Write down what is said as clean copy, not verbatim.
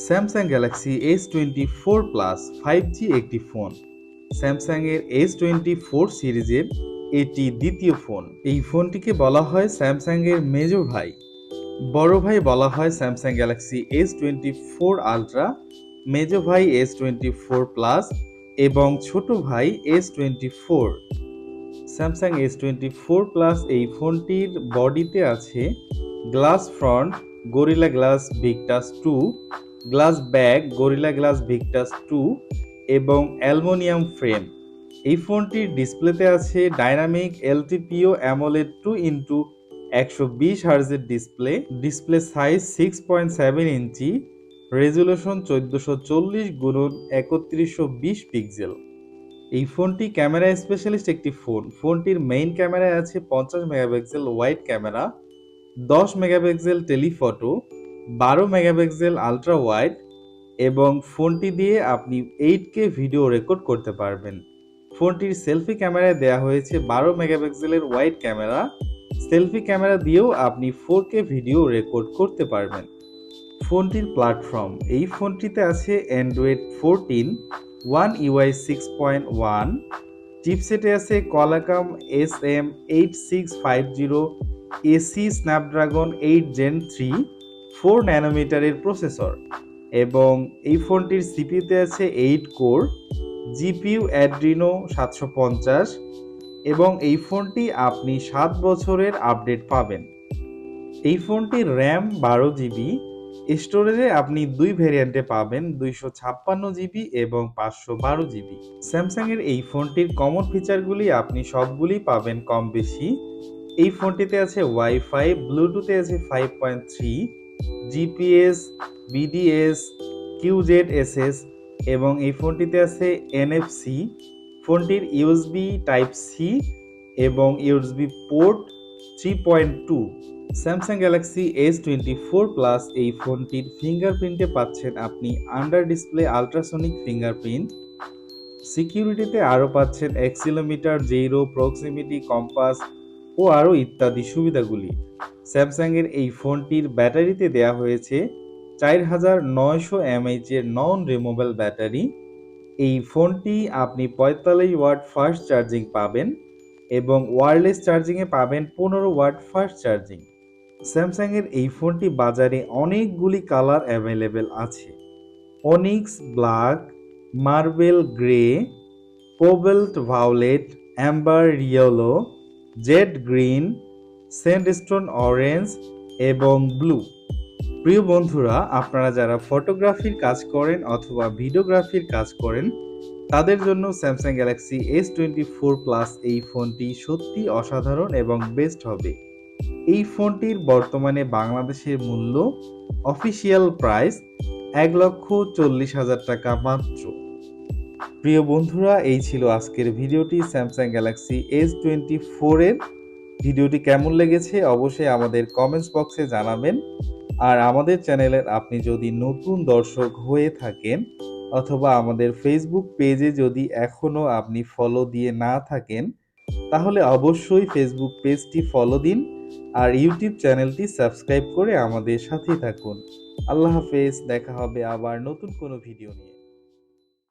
Samsung Galaxy S24 plus 5G একটি phone. স্যামসাংয়ের S24 সিরিজের এটি দ্বিতীয় ফোন। এই ফোনটিকে বলা হয় স্যামসাংয়ের মেজো ভাই। বড় ভাই বলা হয় স্যামসাং গ্যালাক্সি S24 আলট্রা, মেজো ভাই S24 প্লাস এবং ছোট ভাই S24। স্যামসাং S24 প্লাস এই ফোনটির বডিতে আছে glass front Gorilla Glass Victus 2, glass back Gorilla Glass Victus 2 এবং অ্যালুমিনিয়াম ফ্রেম। এই ফোনটির ডিসপ্লেতে আছে ডাইনামিক এলটিপিও অ্যামোলেড 2x120 হার্জের display size 6.7 inch, resolution 1440x3120 pixel. এই ফোনটি ক্যামেরা স্পেশালিস্ট একটি ফোনটির মেইন ক্যামেরায় আছে 50 megapixel wide camera, 10 megapixel telephoto, 12 megapixel ultra wide এবং ফোনটি দিয়ে আপনি 8K ভিডিও রেকর্ড করতে পারবেন। ফোনটির সেলফি ক্যামেরায় দেওয়া হয়েছে 12 মেগাপিক্সেলের ওয়াইড ক্যামেরা। সেলফি ক্যামেরা দিয়েও আপনি 4K ভিডিও রেকর্ড করতে পারবেন। ফোনটির প্ল্যাটফর্ম, এই ফোনটিতে আছে অ্যান্ড্রয়েড 14 One UI 6.1, চিপসেটে আছে Qualcomm SM8650 AC Snapdragon 8 Gen 3 4 ন্যানোমিটারের প্রসেসর এবং এই ফোনটির সিপিইউতে আছে 8 কোর, জিপিইউ অ্যাড্রিনো 750 এবং এই ফোনটি আপনি 7 বছরের আপডেট পাবেন। এই ফোনটির র্যাম 12GB, স্টোরেজে আপনি দুই ভেরিয়েন্টে পাবেন 256GB এবং 512GB। স্যামসাংয়ের এই ফোনটির কমন ফিচারগুলি আপনি সবগুলি পাবেন কম বেশি। এই ফোনটিতে আছে ওয়াইফাই, ব্লুটুথে আছে 5.3, জিপিএস, বিডিএস, QZSS এবং এই ফোনটিতে আছে NFC। ফোনটির ইউএসবি টাইপ সি এবং USB port 3.2। Samsung Galaxy S24 plus এই ফোনটির ফিঙ্গারপ্রিন্টে পাচ্ছেন আপনি আন্ডার ডিসপ্লে আলট্রাসনিক ফিঙ্গারপ্রিন্ট। সিকিউরিটিতে আরও পাচ্ছেন অ্যাক্সিলোমিটার, জেইরো, প্রক্সিমিটি, কম্পাস ও আরও ইত্যাদি সুবিধাগুলি। স্যামসাংয়ের এই ফোনটির ব্যাটারিতে দেওয়া হয়েছে 4900 mAh এর নন রিমুভেবল ব্যাটারি। এই ফোনটি আপনি 45 ওয়াট ফাস্ট চার্জিং পাবেন এবং ওয়্যারলেস চার্জিংয়ে পাবেন 15 ওয়াট ফাস্ট চার্জিং। স্যামসাংয়ের এই ফোনটি বাজারে অনেকগুলি কালার অ্যাভেলেবেল আছে: onyx black, marble grey, cobalt violet, amber yellow, jade green, sandstone orange এবং ব্লু। প্রিয় বন্ধুরা, আপনারা যারা ফটোগ্রাফির কাজ করেন অথবা ভিডিওগ্রাফির কাজ করেন তাদের জন্য স্যামসাং গ্যালাক্সি S24 প্লাস এই ফোনটি সত্যি অসাধারণ এবং বেস্ট হবে। এই ফোনটির বর্তমানে বাংলাদেশের মূল্য অফিসিয়াল প্রাইস 1,40,000 টাকা মাত্র। প্রিয় বন্ধুরা, এই ছিল আজকের ভিডিওটি স্যামসাং গ্যালাক্সি S24 এর। ভিডিওটি কেমন লেগেছে অবশ্যই আমাদের কমেন্টস বক্সে জানাবেন। আর আমাদের চ্যানেলের আপনি যদি নতুন দর্শক হয়ে থাকেন অথবা আমাদের ফেসবুক পেজে যদি এখনও আপনি ফলো দিয়ে না থাকেন তাহলে অবশ্যই ফেসবুক পেজটি ফলো দিন আর ইউটিউব চ্যানেলটি সাবস্ক্রাইব করে আমাদের সাথে থাকুন। আল্লাহ হাফেজ, দেখা হবে আবার নতুন কোনো ভিডিও নিয়ে।